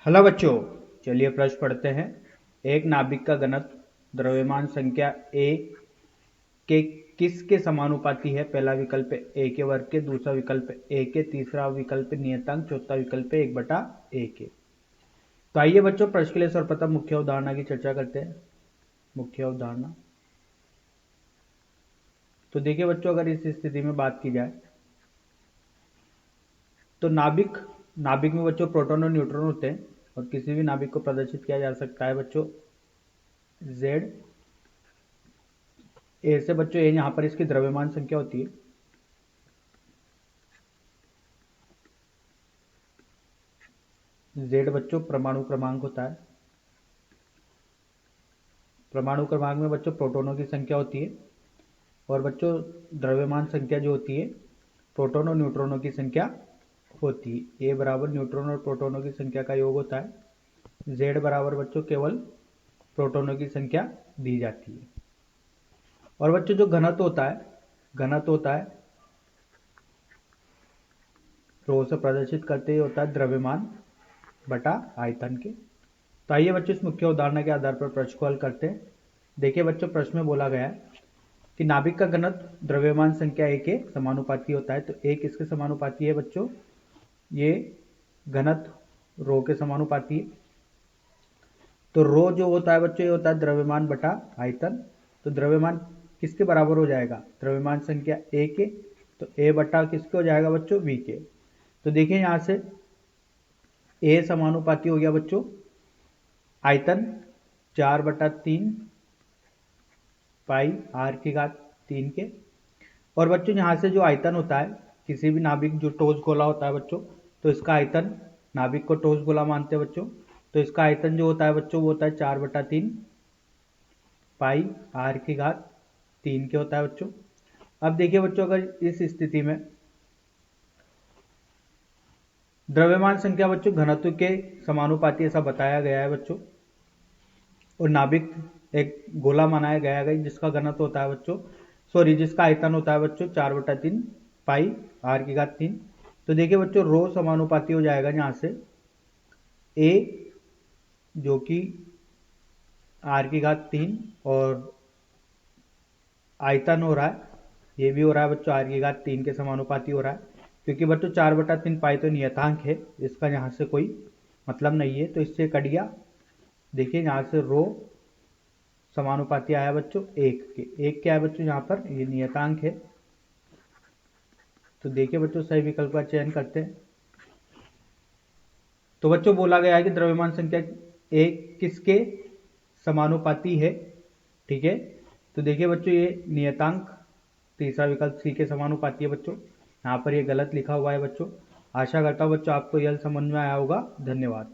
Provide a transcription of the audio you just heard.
Hello बच्चों, चलिए प्रश्न पढ़ते हैं। एक नाभिक का घनत्व द्रव्यमान संख्या ए के किसके समानुपाती है? पहला विकल्प ए के वर्ग के, दूसरा विकल्प ए के, तीसरा विकल्प नियतांक, चौथा विकल्प 1/a के। तो आइए बच्चों प्रश्न के लिए सर्वप्रथम मुख्य अवधारणा की चर्चा करते हैं। मुख्य अवधारणा तो देखिए बच्चों, अगर इस स्थिति में बात की जाए तो नाभिक नाभिक में बच्चों प्रोटॉन और न्यूट्रॉन होते हैं और किसी भी नाभिक को प्रदर्शित किया जा सकता है बच्चों जेड ए से। बच्चों ए यहाँ पर इसकी द्रव्यमान संख्या होती है। जेड बच्चों परमाणु क्रमांक होता है। परमाणु क्रमांक में बच्चों प्रोटॉनों की संख्या होती है और बच्चों द्रव्यमान संख्या जो होती है प्रोटॉन और न्यूट्रॉनों की संख्या होती है। ए बराबर न्यूट्रॉन और प्रोटॉनों की संख्या का योग होता है। जेड बराबर बच्चों केवल प्रोटॉनों की संख्या दी जाती है। और बच्चों जो घनत्व होता है रो से प्रदर्शित करते ही होता है द्रव्यमान बटा आयतन के। तो आइए बच्चों इस मुख्य उदाहरण के आधार पर प्रश्न को हल करते हैं। देखिए बच्चों, प्रश्न में बोला गया है कि नाभिक का घनत्व द्रव्यमान संख्या ए के समानुपाती होता है। तो ए किसके समानुपाती है बच्चों? ये घनत्व रो के समानुपाती है। तो रो जो होता है बच्चों ये होता है द्रव्यमान बटा आयतन। तो द्रव्यमान किसके बराबर हो जाएगा? द्रव्यमान संख्या ए के। तो ए बटा किसके हो जाएगा बच्चों? बी के। तो देखिए यहां से ए समानुपाती हो गया बच्चों आयतन 4/3 पाई आर की घात 3 के। और बच्चों यहां से जो आयतन होता है किसी भी नाभिक जो ठोस गोला होता है बच्चों, तो इसका आयतन, नाभिक को ठोस गोला मानते हैं बच्चों, तो इसका आयतन जो होता है बच्चों वो होता है 4/3 पाई आर की घात 3 के होता है बच्चों। अब देखिए बच्चों, अगर इस स्थिति में द्रव्यमान संख्या बच्चों घनत्व के समानुपाती ऐसा बताया गया है बच्चों, और नाभिक एक गोला बनाया गया है जिसका घनत्व होता है बच्चों, जिसका आयतन होता है बच्चों 4/3 पाई आर की घात 3। तो देखिए बच्चों रो समानुपाती हो जाएगा यहां से ए जो कि आर की घात 3 और आयतन हो रहा है, ये भी हो रहा है बच्चों आर की घात 3 के समानुपाती हो रहा है। क्योंकि बच्चों 4/3 पाई तो नियतांक है, इसका यहाँ से कोई मतलब नहीं है, तो इससे कट गया। देखिए यहाँ से रो समानुपाती आया बच्चों 1 के। 1 क्या है बच्चों यहाँ पर? ये नियतांक है। तो देखिए बच्चों सही विकल्प का चयन करते हैं। तो बच्चों बोला गया है कि द्रव्यमान संख्या ए किसके समानुपाती है, ठीक है। तो देखिए बच्चों ये नियतांक, तीसरा विकल्प सी के समानुपाती है बच्चों। यहाँ पर ये गलत लिखा हुआ है बच्चों। आशा करता हूँ बच्चों आपको यह समझ में आया होगा। धन्यवाद।